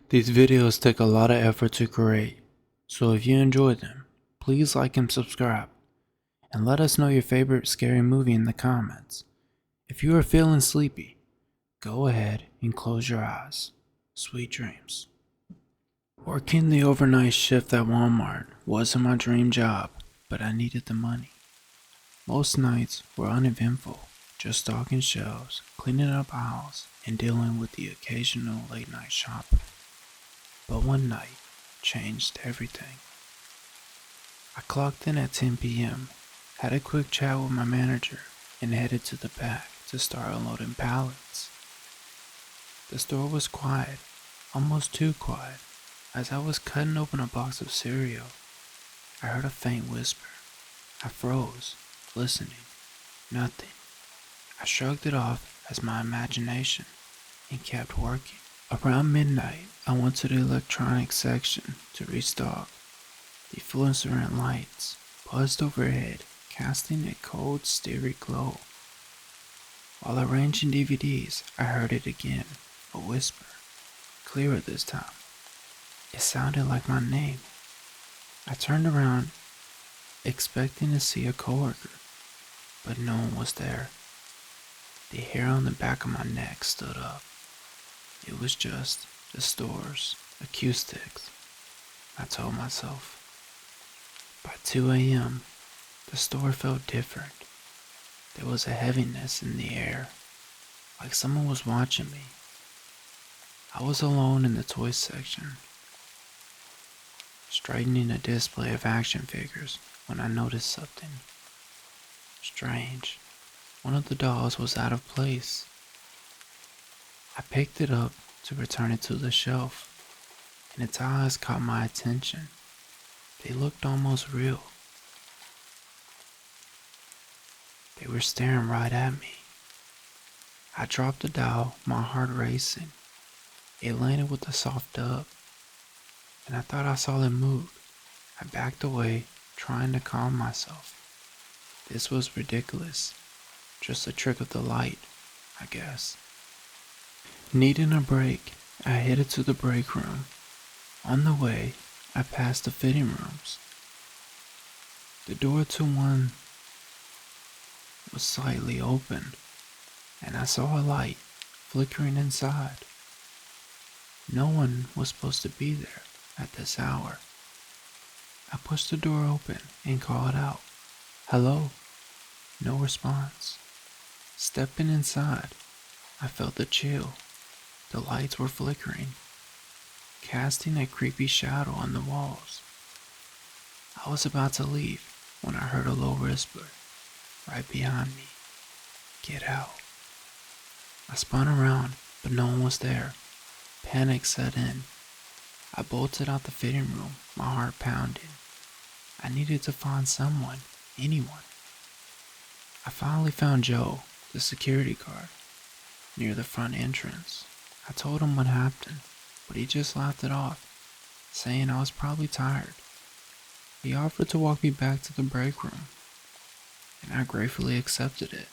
These videos take a lot of effort to create, so if you enjoy them, please like and subscribe, and let us know your favorite scary movie in the comments. If you are feeling sleepy, go ahead and close your eyes. Sweet dreams. Working the overnight shift at Walmart wasn't my dream job, but I needed the money. Most nights were uneventful, just stocking shelves, cleaning up aisles, and dealing with the occasional late night shopping. But one night changed everything. I clocked in at 10 p.m., had a quick chat with my manager, and headed to the back to start unloading pallets. The store was quiet, almost too quiet. As I was cutting open a box of cereal, I heard a faint whisper. I froze, listening. Nothing. I shrugged it off as my imagination and kept working. Around midnight, I went to the electronics section to restock. The fluorescent lights buzzed overhead, casting a cold, steary glow. While arranging DVDs, I heard it again, a whisper, clearer this time. It sounded like my name. I turned around, expecting to see a coworker, but no one was there. The hair on the back of my neck stood up. It was just the store's acoustics, I told myself. By 2 a.m., the store felt different. There was a heaviness in the air, like someone was watching me. I was alone in the toy section, straightening a display of action figures when I noticed something strange. One of the dolls was out of place. I picked it up to return it to the shelf, and its eyes caught my attention. They looked almost real. They were staring right at me. I dropped the doll, my heart racing. It landed with a soft dub, and I thought I saw it move. I backed away, trying to calm myself. This was ridiculous. Just a trick of the light, I guess. Needing a break, I headed to the break room. On the way, I passed the fitting rooms. The door to one was slightly open, and I saw a light flickering inside. No one was supposed to be there at this hour. I pushed the door open and called out, "Hello?" No response. Stepping inside, I felt the chill. The lights were flickering, casting a creepy shadow on the walls. I was about to leave when I heard a low whisper right behind me. "Get out." I spun around, but no one was there. Panic set in. I bolted out the fitting room, my heart pounding. I needed to find someone, anyone. I finally found Joe, the security guard, near the front entrance. I told him what happened, but he just laughed it off, saying I was probably tired. He offered to walk me back to the break room, and I gratefully accepted it.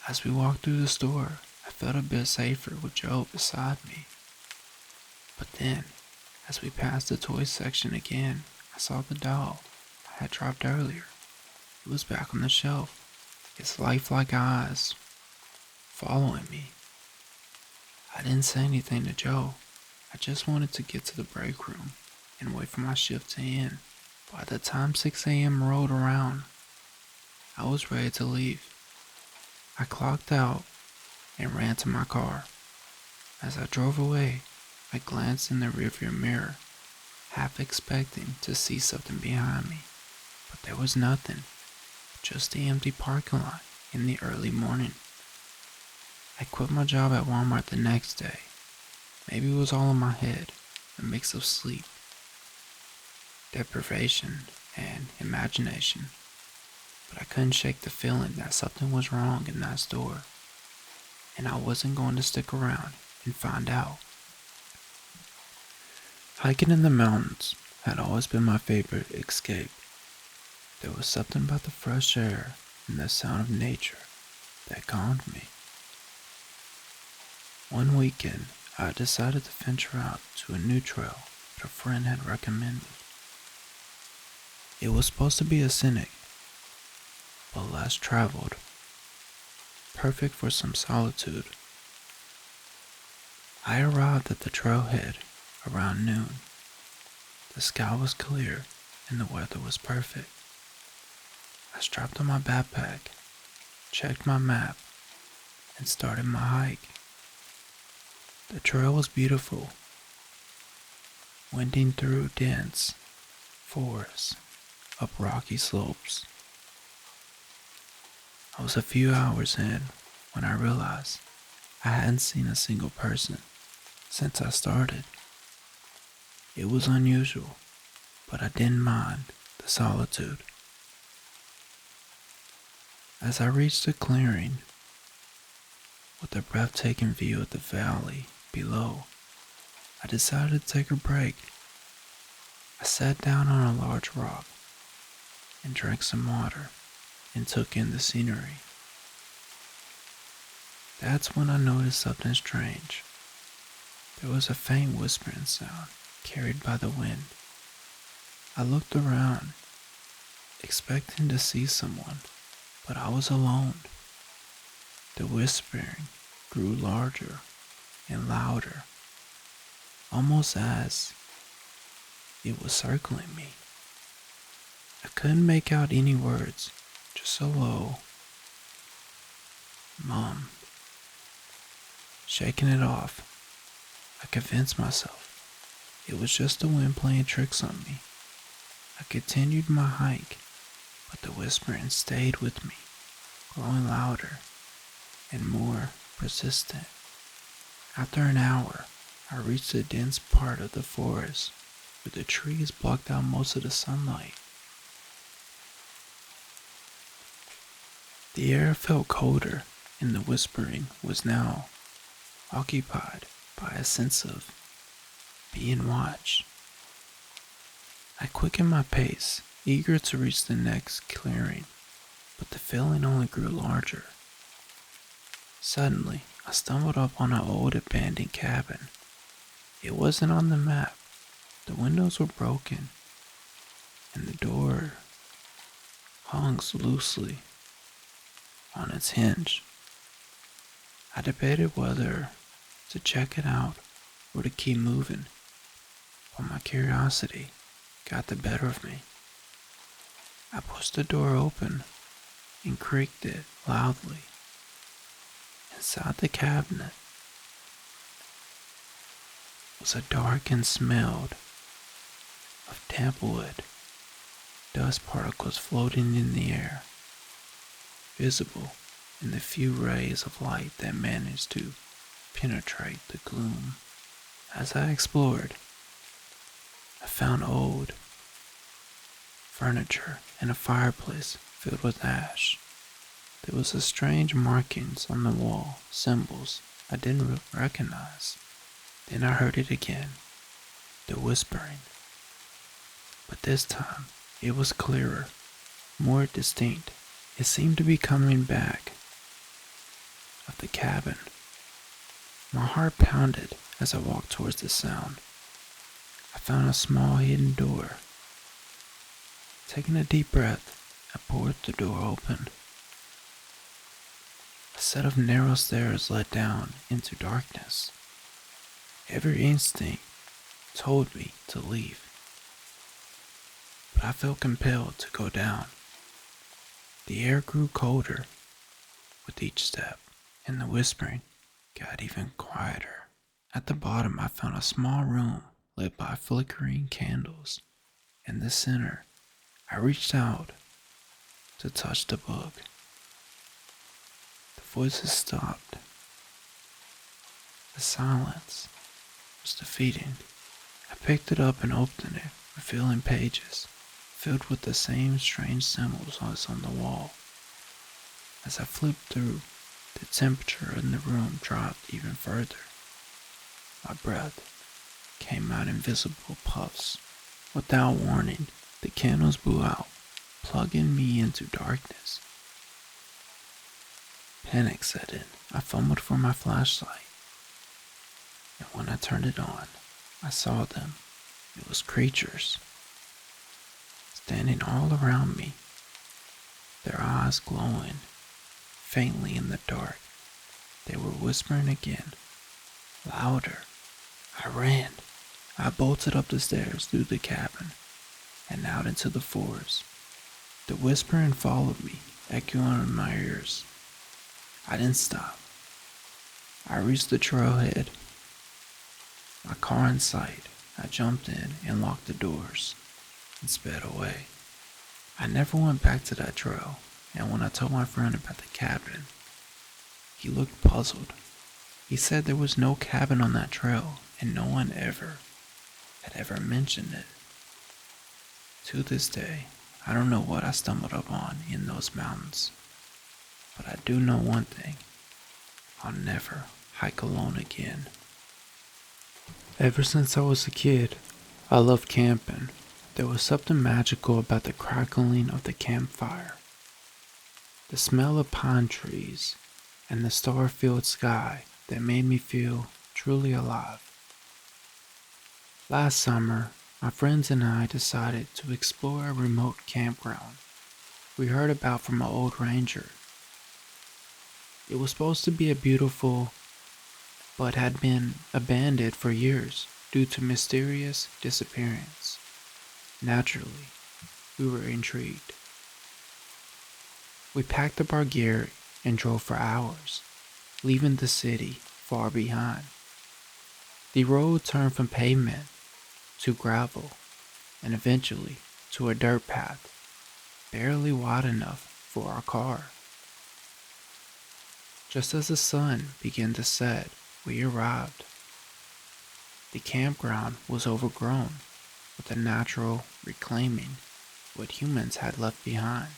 As we walked through the store, I felt a bit safer with Joe beside me. But then, as we passed the toy section again, I saw the doll I had dropped earlier. It was back on the shelf, its lifelike eyes following me. I didn't say anything to Joe. I just wanted to get to the break room and wait for my shift to end. By the time 6 a.m. rolled around, I was ready to leave. I clocked out and ran to my car. As I drove away, I glanced in the rearview mirror, half expecting to see something behind me, but there was nothing, just the empty parking lot in the early morning. I quit my job at Walmart the next day. Maybe it was all in my head, a mix of sleep, deprivation, and imagination, but I couldn't shake the feeling that something was wrong in that store, and I wasn't going to stick around and find out. Hiking in the mountains had always been my favorite escape. There was something about the fresh air and the sound of nature that calmed me. One weekend, I decided to venture out to a new trail that a friend had recommended. It was supposed to be a scenic, but less traveled, perfect for some solitude. I arrived at the trailhead around noon. The sky was clear and the weather was perfect. I strapped on my backpack, checked my map, and started my hike. The trail was beautiful, winding through dense forests up rocky slopes. I was a few hours in when I realized I hadn't seen a single person since I started. It was unusual, but I didn't mind the solitude. As I reached the clearing, with a breathtaking view of the valley below, I decided to take a break. I sat down on a large rock and drank some water and took in the scenery. That's when I noticed something strange. There was a faint whispering sound carried by the wind. I looked around, expecting to see someone, but I was alone. The whispering grew larger and louder, almost as it was circling me. I couldn't make out any words, just a low mum. Shaking it off, I convinced myself it was just the wind playing tricks on me. I continued my hike, but the whispering stayed with me, growing louder and more persistent. After an hour, I reached a dense part of the forest where the trees blocked out most of the sunlight. The air felt colder, and the whispering was now occupied by a sense of being watched. I quickened my pace, eager to reach the next clearing, but the feeling only grew larger. Suddenly, I stumbled upon an old abandoned cabin. It wasn't on the map. The windows were broken, and the door hung loosely on its hinge. I debated whether to check it out or to keep moving, but my curiosity got the better of me. I pushed the door open and creaked it loudly. Inside the cabinet was a darkened smelled of damp wood, dust particles floating in the air, visible in the few rays of light that managed to penetrate the gloom. As I explored, I found old furniture and a fireplace filled with ash. There was a strange markings on the wall, symbols I didn't recognize. Then I heard it again, the whispering. But this time, it was clearer, more distinct. It seemed to be coming back of the cabin. My heart pounded as I walked towards the sound. I found a small hidden door. Taking a deep breath, I poured the door open. A set of narrow stairs led down into darkness. Every instinct told me to leave, but I felt compelled to go down. The air grew colder with each step, and the whispering got even quieter. At the bottom, I found a small room lit by flickering candles. In the center, I reached out to touch the book. The voices stopped. The silence was defeating. I picked it up and opened it, revealing pages filled with the same strange symbols as on the wall. As I flipped through, the temperature in the room dropped even further. My breath came out in visible puffs. Without warning, the candles blew out, plugging me into darkness. Panic set in. I fumbled for my flashlight and when I turned it on, I saw them. It was creatures standing all around me, their eyes glowing faintly in the dark. They were whispering again, louder. I ran. I bolted up the stairs through the cabin and out into the forest. The whispering followed me, echoing in my ears. I didn't stop. I reached the trailhead, my car in sight. I jumped in and locked the doors and sped away. I never went back to that trail, and when I told my friend about the cabin, he looked puzzled. He said there was no cabin on that trail and no one had ever mentioned it. To this day, I don't know what I stumbled upon in those mountains, but I do know one thing. I'll never hike alone again. Ever since I was a kid, I loved camping. There was something magical about the crackling of the campfire, the smell of pine trees, and the star-filled sky that made me feel truly alive. Last summer, my friends and I decided to explore a remote campground we heard about from an old ranger. It was supposed to be a beautiful, but had been abandoned for years due to mysterious disappearance. Naturally, we were intrigued. We packed up our gear and drove for hours, leaving the city far behind. The road turned from pavement to gravel and eventually to a dirt path, barely wide enough for our car. Just as the sun began to set, we arrived. The campground was overgrown, with the natural reclaiming what humans had left behind.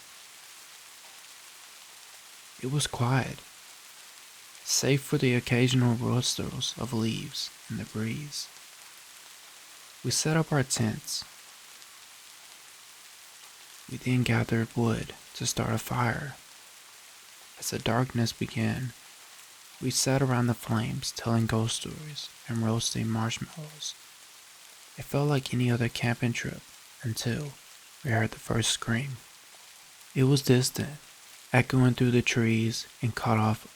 It was quiet, save for the occasional rustles of leaves in the breeze. We set up our tents. We then gathered wood to start a fire. As the darkness began, we sat around the flames telling ghost stories and roasting marshmallows. It felt like any other camping trip until we heard the first scream. It was distant, echoing through the trees and cut off.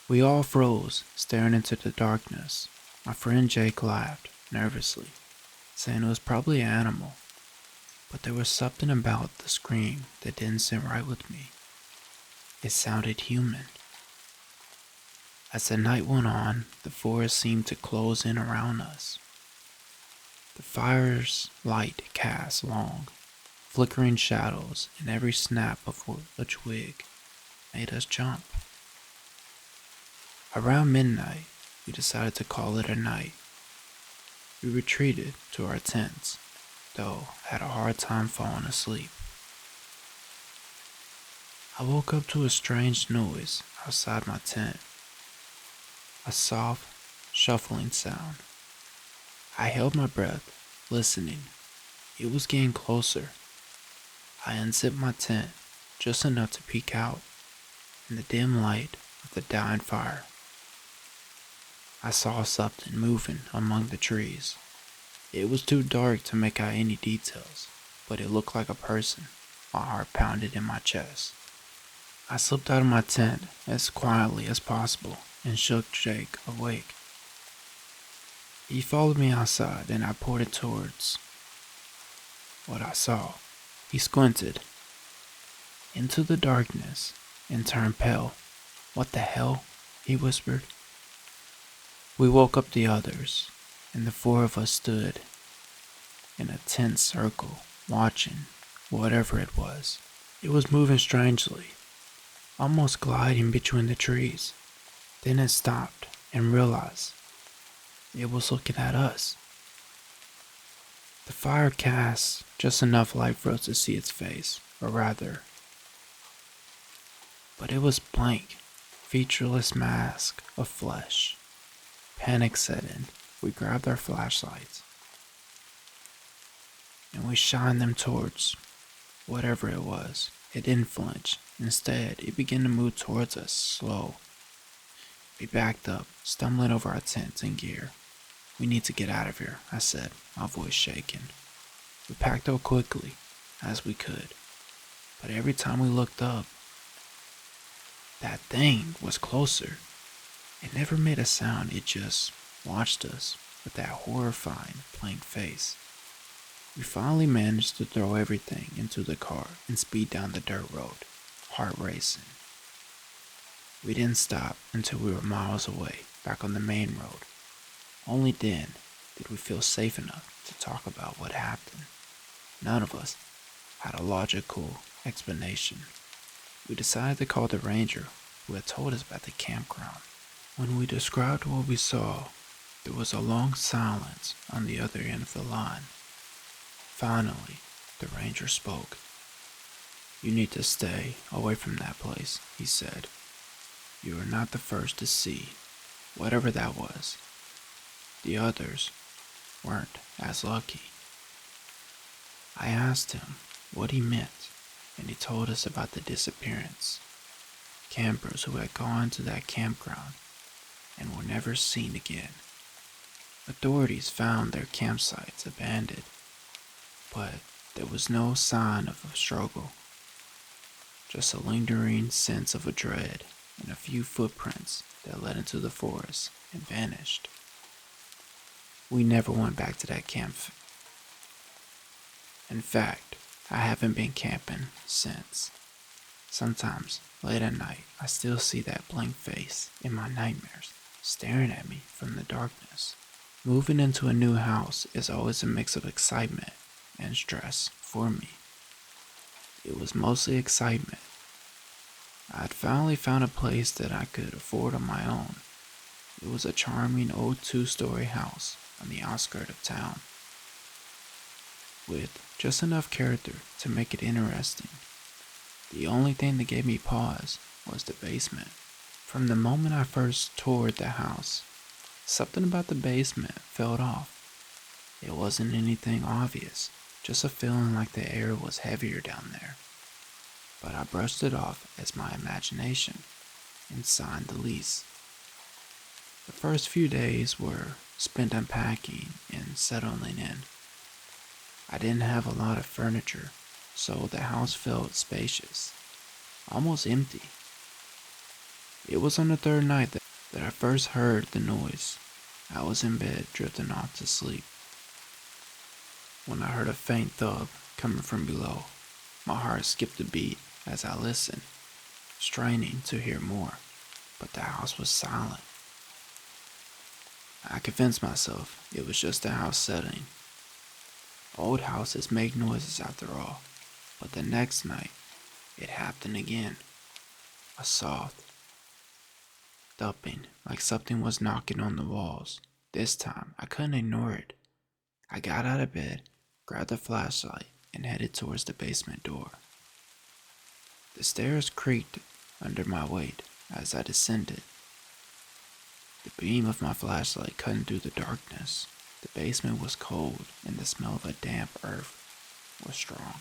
We all froze, staring into the darkness. My friend Jake laughed nervously, saying it was probably an animal, but there was something about the scream that didn't sit right with me. It sounded human. As the night went on, the forest seemed to close in around us. The fire's light cast long, flickering shadows, and every snap of a twig made us jump. Around midnight, we decided to call it a night. We retreated to our tents, though I had a hard time falling asleep. I woke up to a strange noise outside my tent. A soft, shuffling sound. I held my breath, listening. It was getting closer. I unzipped my tent just enough to peek out in the dim light of the dying fire. I saw something moving among the trees. It was too dark to make out any details, but it looked like a person. My heart pounded in my chest. I slipped out of my tent as quietly as possible and shook Jake awake. He followed me outside and I pointed towards what I saw. He squinted into the darkness and turned pale. "What the hell?" he whispered. We woke up the others, and the four of us stood in a tense circle, watching whatever it was. It was moving strangely, almost gliding between the trees. Then it stopped and realized it was looking at us. The fire cast just enough light for us to see its face, or rather, but it was blank, featureless mask of flesh. Panic set in. We grabbed our flashlights and we shined them towards whatever it was. It didn't flinch. Instead, it began to move towards us, slow. We backed up, stumbling over our tents and gear. "We need to get out of here," I said, my voice shaking. We packed up quickly, as we could, but every time we looked up, that thing was closer. It never made a sound, it just watched us with that horrifying, blank face. We finally managed to throw everything into the car and speed down the dirt road, heart racing. We didn't stop until we were miles away, back on the main road. Only then did we feel safe enough to talk about what happened. None of us had a logical explanation. We decided to call the ranger who had told us about the campground. When we described what we saw, there was a long silence on the other end of the line. Finally, the ranger spoke. "You need to stay away from that place," he said. "You are not the first to see whatever that was. The others weren't as lucky." I asked him what he meant, and he told us about the disappearance. Campers who had gone to that campground and were never seen again. Authorities found their campsites abandoned, but there was no sign of a struggle. Just a lingering sense of a dread and a few footprints that led into the forest and vanished. We never went back to that camp. In fact, I haven't been camping since. Sometimes, late at night, I still see that blank face in my nightmares, staring at me from the darkness. Moving into a new house is always a mix of excitement and stress for me. It was mostly excitement. I had finally found a place that I could afford on my own. It was a charming old 2-story house on the outskirts of town, with just enough character to make it interesting. The only thing that gave me pause was the basement. From the moment I first toured the house, something about the basement felt off. It wasn't anything obvious, just a feeling like the air was heavier down there. But I brushed it off as my imagination and signed the lease. The first few days were spent unpacking and settling in. I didn't have a lot of furniture, so the house felt spacious, almost empty. It was on the third night that I first heard the noise. I was in bed, drifting off to sleep, when I heard a faint thud coming from below. My heart skipped a beat as I listened, straining to hear more, but the house was silent. I convinced myself it was just the house setting. Old houses make noises after all, but the next night, it happened again. A soft thumping, like something was knocking on the walls. This time, I couldn't ignore it. I got out of bed, grabbed a flashlight, and headed towards the basement door. The stairs creaked under my weight as I descended. The beam of my flashlight cutting through the darkness. The basement was cold, and the smell of a damp earth was strong.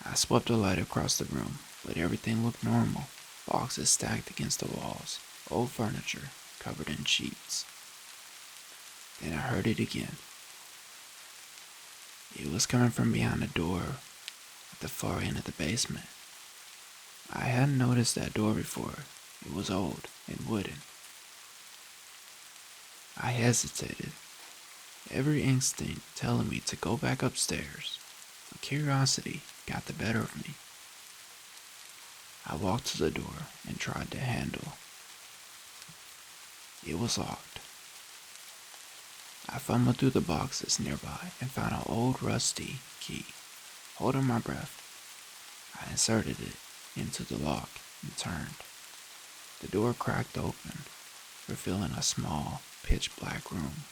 I swept the light across the room, but everything looked normal. Boxes stacked against the walls, old furniture covered in sheets. Then I heard it again. It was coming from behind the door at the far end of the basement. I hadn't noticed that door before. It was old and wooden. I hesitated, every instinct telling me to go back upstairs, but curiosity got the better of me. I walked to the door and tried the handle. It was locked. I fumbled through the boxes nearby and found an old rusty key. Holding my breath, I inserted it into the lock and turned. The door cracked open, revealing a small, pitch-black room.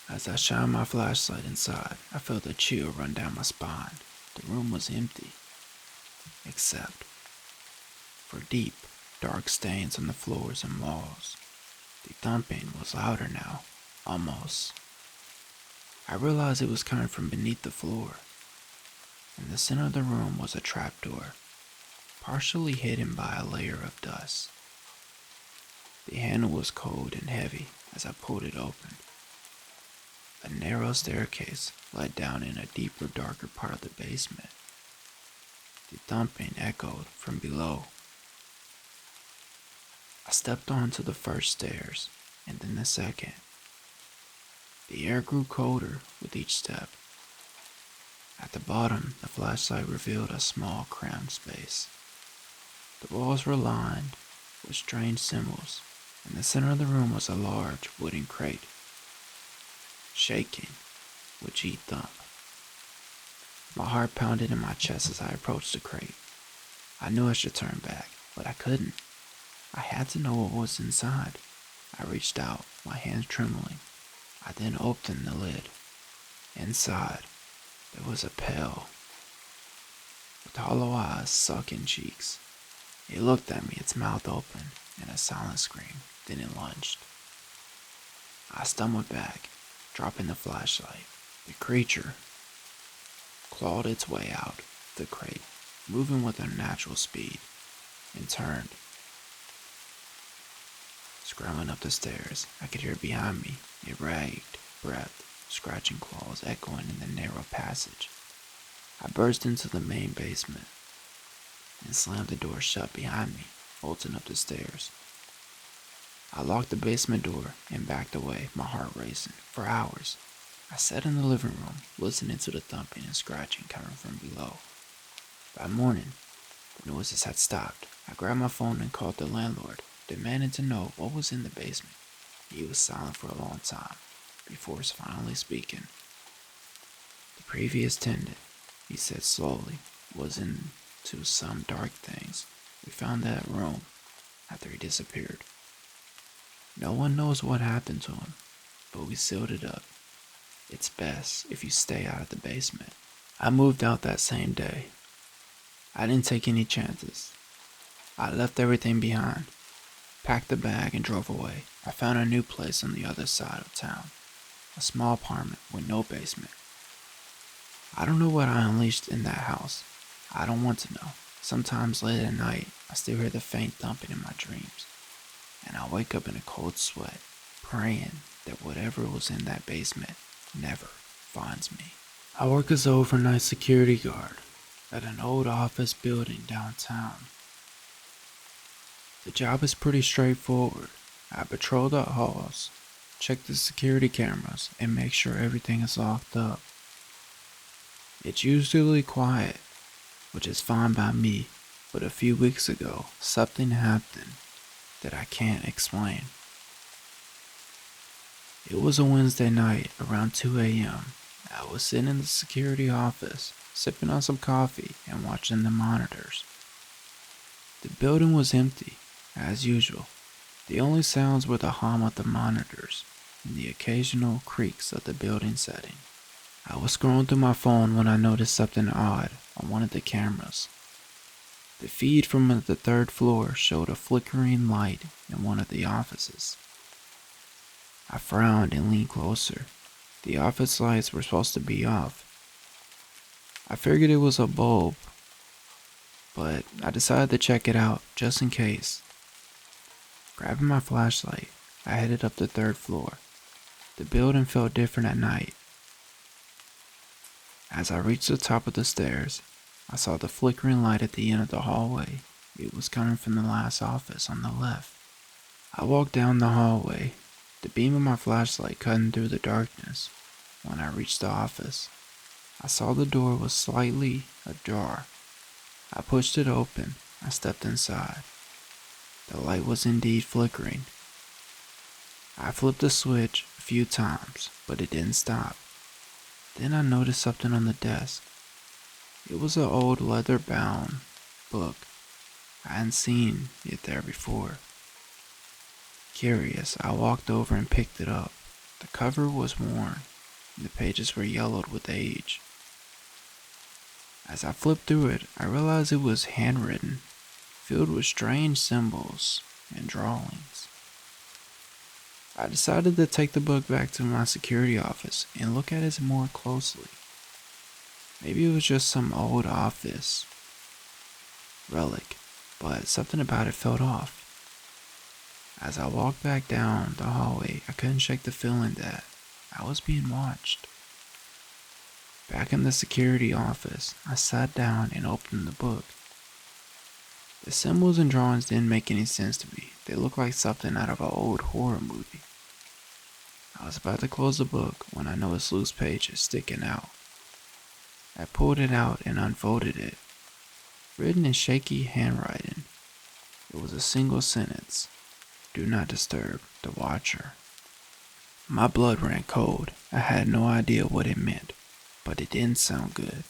As I shined my flashlight inside, I felt a chill run down my spine. The room was empty, except for deep, dark stains on the floors and walls. The thumping was louder now, almost. I realized it was coming from beneath the floor. In the center of the room was a trapdoor, partially hidden by a layer of dust. The handle was cold and heavy as I pulled it open. A narrow staircase led down in a deeper, darker part of the basement. The thumping echoed from below. I stepped onto the first stairs, and then the second. The air grew colder with each step. At the bottom, the flashlight revealed a small, cramped space. The walls were lined with strange symbols. In the center of the room was a large wooden crate, shaking with each thump. My heart pounded in my chest as I approached the crate. I knew I should turn back, but I couldn't. I had to know what was inside. I reached out, my hands trembling. I then opened the lid. Inside, there was a pale, with hollow eyes, sunken cheeks. It looked at me, its mouth open, in a silent scream. Then it lunged. I stumbled back, dropping the flashlight. The creature clawed its way out of the crate, moving with unnatural speed, and turned. Scrambling up the stairs, I could hear behind me a ragged breath, scratching claws echoing in the narrow passage. I burst into the main basement and slammed the door shut behind me, bolting up the stairs. I locked the basement door and backed away, my heart racing. For hours, I sat in the living room, listening to the thumping and scratching coming from below. By morning, the noises had stopped. I grabbed my phone and called the landlord, demanding to know what was in the basement. He was silent for a long time, before finally speaking. The previous tenant, he said slowly, was into some dark things. We found that room after he disappeared. No one knows what happened to him, but we sealed it up. It's best if you stay out of the basement. I moved out that same day. I didn't take any chances. I left everything behind, packed the bag, and drove away. I found a new place on the other side of town, a small apartment with no basement. I don't know what I unleashed in that house. I don't want to know. Sometimes late at night, I still hear the faint thumping in my dreams, and I wake up in a cold sweat, praying that whatever was in that basement never finds me. I work as an overnight security guard at an old office building downtown. The job is pretty straightforward. I patrol the halls, check the security cameras, and make sure everything is locked up. It's usually quiet, which is fine by me, but a few weeks ago, something happened that I can't explain. It was a Wednesday night around 2 a.m. I was sitting in the security office, sipping on some coffee and watching the monitors. The building was empty, as usual. The only sounds were the hum of the monitors and the occasional creaks of the building setting. I was scrolling through my phone when I noticed something odd on one of the cameras. The feed from the third floor showed a flickering light in one of the offices. I frowned and leaned closer. The office lights were supposed to be off. I figured it was a bulb, but I decided to check it out just in case. Grabbing my flashlight, I headed up the third floor. The building felt different at night. As I reached the top of the stairs, I saw the flickering light at the end of the hallway. It was coming from the last office on the left. I walked down the hallway, the beam of my flashlight cutting through the darkness. When I reached the office, I saw the door was slightly ajar. I pushed it open. I stepped inside. The light was indeed flickering. I flipped the switch a few times, but it didn't stop. Then I noticed something on the desk. It was an old leather-bound book. I hadn't seen it there before. Curious, I walked over and picked it up. The cover was worn, and the pages were yellowed with age. As I flipped through it, I realized it was handwritten, filled with strange symbols and drawings. I decided to take the book back to my security office and look at it more closely. Maybe it was just some old office relic, but something about it felt off. As I walked back down the hallway, I couldn't shake the feeling that I was being watched. Back in the security office, I sat down and opened the book. The symbols and drawings didn't make any sense to me. They looked like something out of an old horror movie. I was about to close the book when I noticed loose pages sticking out. I pulled it out and unfolded it. Written in shaky handwriting, it was a single sentence: "Do not disturb the watcher." My blood ran cold. I had no idea what it meant, but it didn't sound good.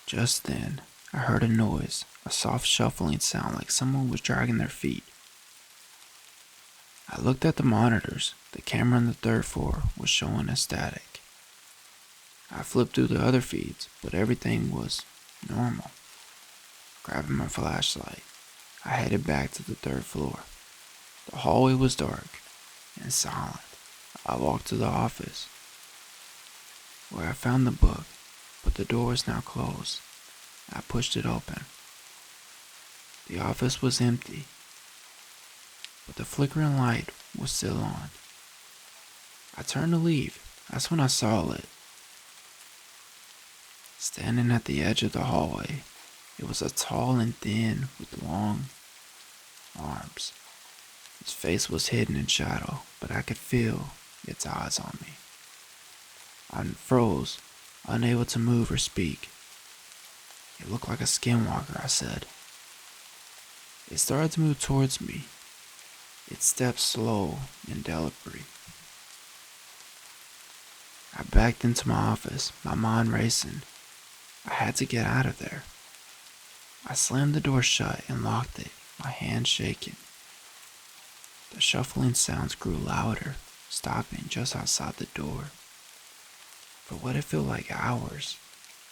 Just then, I heard a noise, a soft shuffling sound like someone was dragging their feet. I looked at the monitors. The camera on the third floor was showing a static. I flipped through the other feeds, but everything was normal. Grabbing my flashlight, I headed back to the third floor. The hallway was dark and silent. I walked to the office, where I found the book, but the door was now closed. I pushed it open. The office was empty, but the flickering light was still on. I turned to leave. That's when I saw it. Standing at the edge of the hallway, it was a tall and thin with long arms. His face was hidden in shadow, but I could feel its eyes on me. I froze, unable to move or speak. "It looked like a skinwalker," I said. It started to move towards me. Its steps slow and deliberate. I backed into my office, my mind racing. I had to get out of there. I slammed the door shut and locked it, my hands shaking. The shuffling sounds grew louder, stopping just outside the door. For what it felt like hours,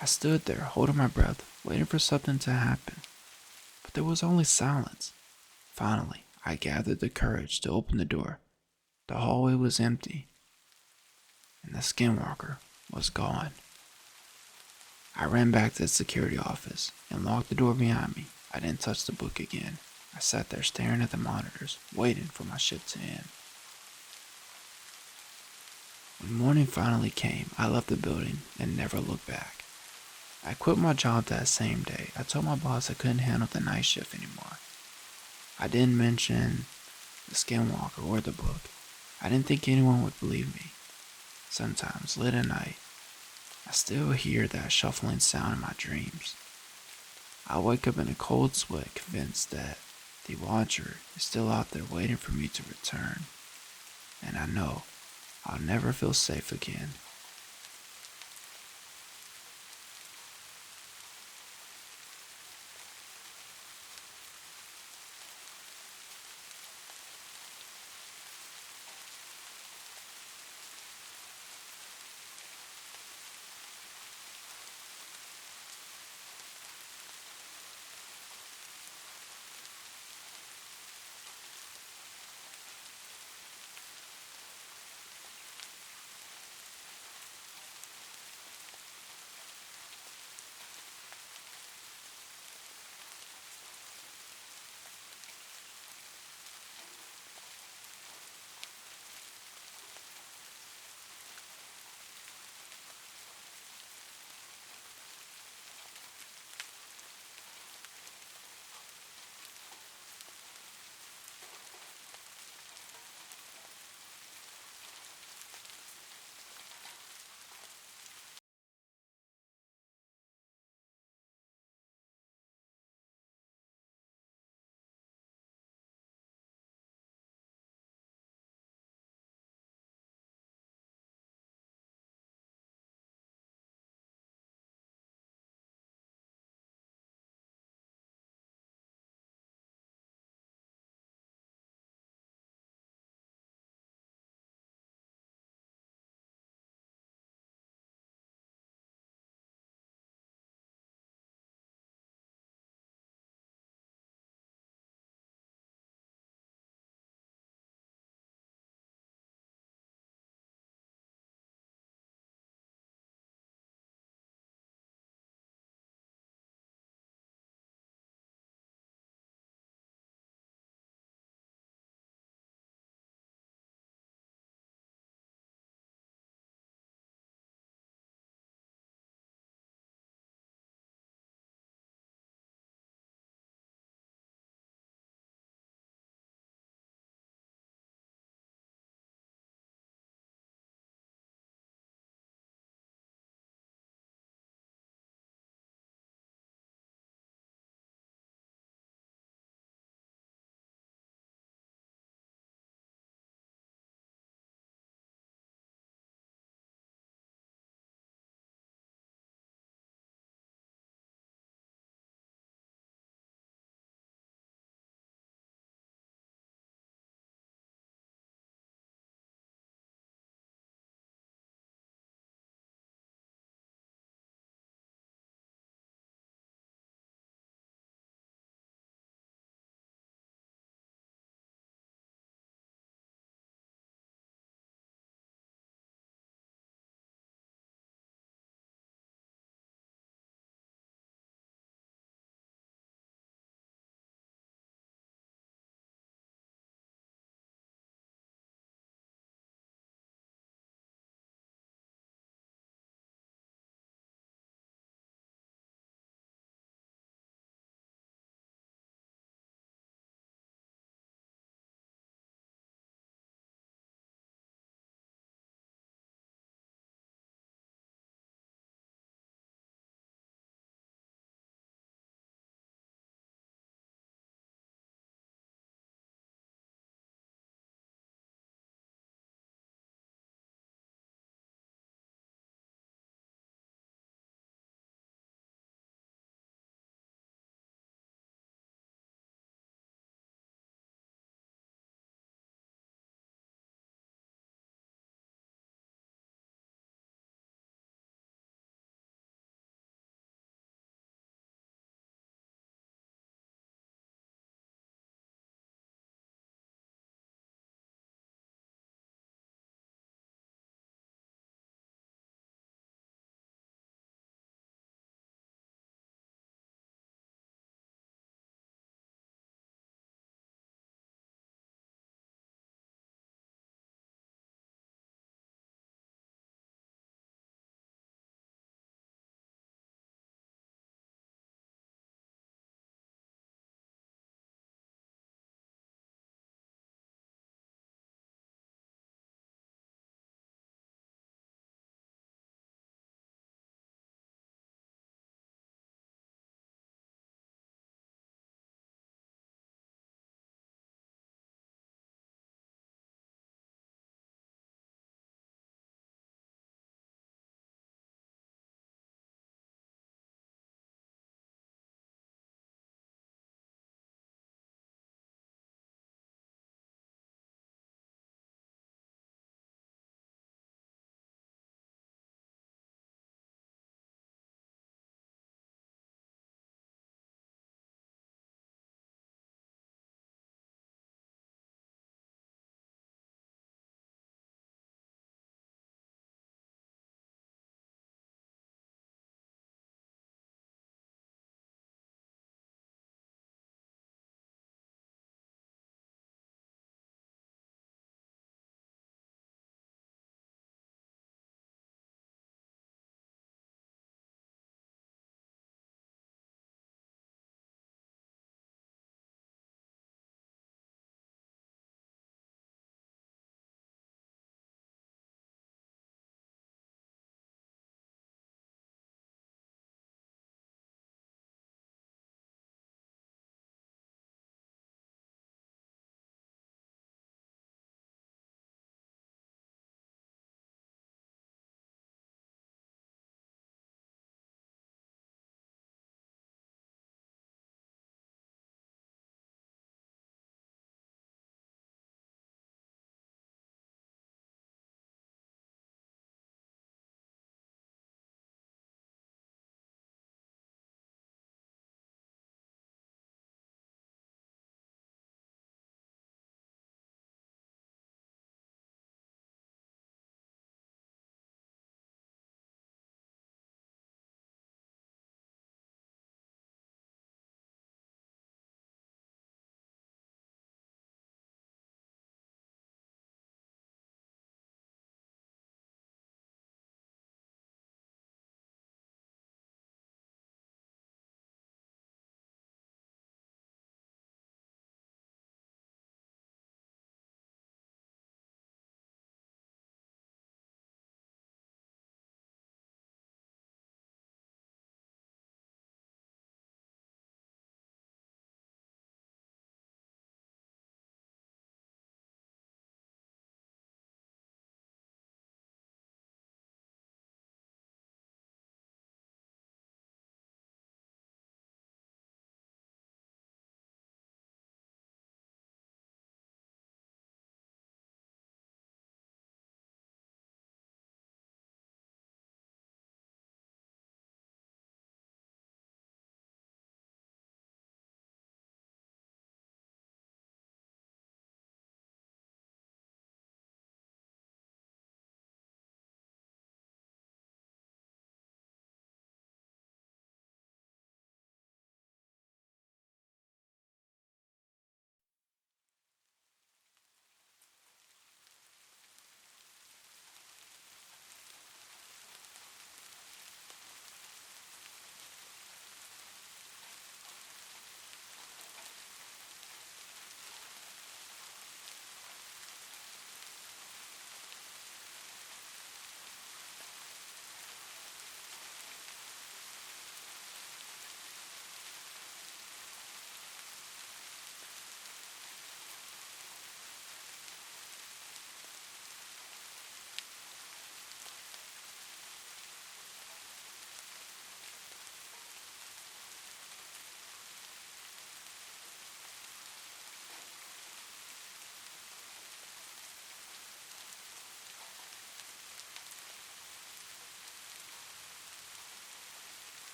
I stood there, holding my breath, waiting for something to happen. But there was only silence. Finally, I gathered the courage to open the door. The hallway was empty, and the skinwalker was gone. I ran back to the security office and locked the door behind me. I didn't touch the book again. I sat there staring at the monitors, waiting for my shift to end. When morning finally came, I left the building and never looked back. I quit my job that same day. I told my boss I couldn't handle the night shift anymore. I didn't mention the skinwalker or the book. I didn't think anyone would believe me. Sometimes, late at night, I still hear that shuffling sound in my dreams. I wake up in a cold sweat, convinced that the watcher is still out there waiting for me to return. And I know I'll never feel safe again.